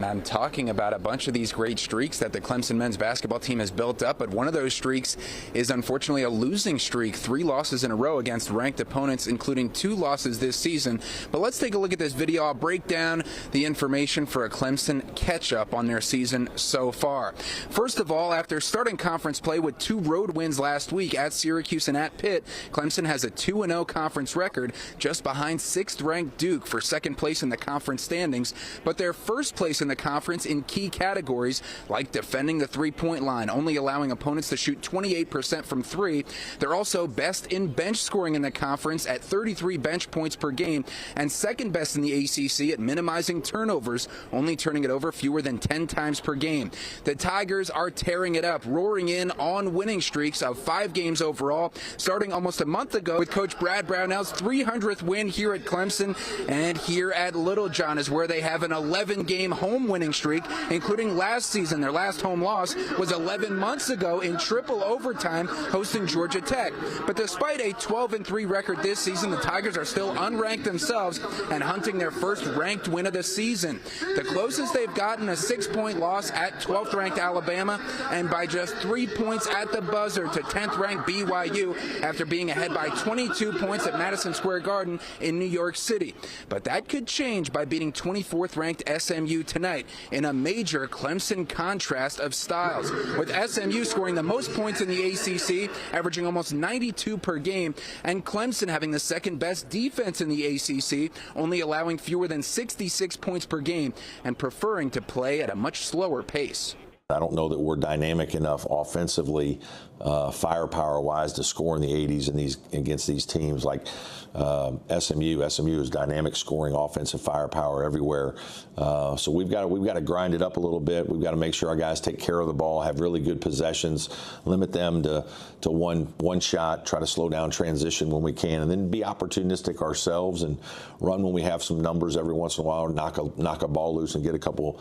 I'm talking about a bunch of these great streaks that the Clemson men's basketball team has built up, but one of those streaks is unfortunately a losing streak. 3 losses in a row against ranked opponents, including 2 losses this season. But let's take a look at this video. I'll break down the information for a Clemson catch-up on their season so far. First of all, after starting conference play with 2 road wins last week at Syracuse and at Pitt, Clemson has a 2-0 conference record, just behind 6th-ranked Duke for second place in the conference standings, but they're first place in the conference in key categories like defending the three-point line, only allowing opponents to shoot 28% from 3. They're also best in bench scoring in the conference at 33 bench points per game, and second best in the ACC at minimizing turnovers, only turning it over fewer than 10 times per game. The Tigers are tearing it up, roaring in on winning streaks of 5 games overall, starting almost a month ago with Coach Brad Brownell's 300th win here at Clemson, and here at Littlejohn is where they have an 11-game home winning streak, including last season. Their last home loss was 11 months ago in triple overtime, hosting Georgia Tech. But despite a 12-3 record this season, the Tigers are still unranked themselves and hunting their first ranked win of the season. The closest they've gotten, a 6-point loss at 12th-ranked Alabama, and by just 3 points at the buzzer to 10th-ranked BYU after being ahead by 22 points at Madison Square Garden in New York City. But that could change by beating 24th-ranked SMU tonight in a major Clemson contrast of styles, with SMU scoring the most points in the ACC, averaging almost 92 per game, and Clemson having the second-best defense in the ACC, only allowing fewer than 66 points per game and preferring to play at a much slower pace. I don't know that we're dynamic enough offensively, firepower-wise, to score in the 80s against these teams like SMU. SMU is dynamic scoring, offensive firepower everywhere. So we've got to grind it up a little bit. We've got to make sure our guys take care of the ball, have really good possessions, limit them to one shot, try to slow down transition when we can, and then be opportunistic ourselves and run when we have some numbers every once in a while, knock a ball loose and get a couple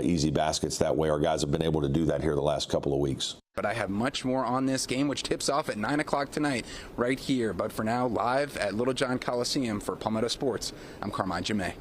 easy baskets that way. Our guys have been able to do that here the last couple of weeks. But I have much more on this game, which tips off at 9 o'clock tonight right here. But for now, live at Littlejohn Coliseum for Palmetto Sports, I'm Carmine Gemei.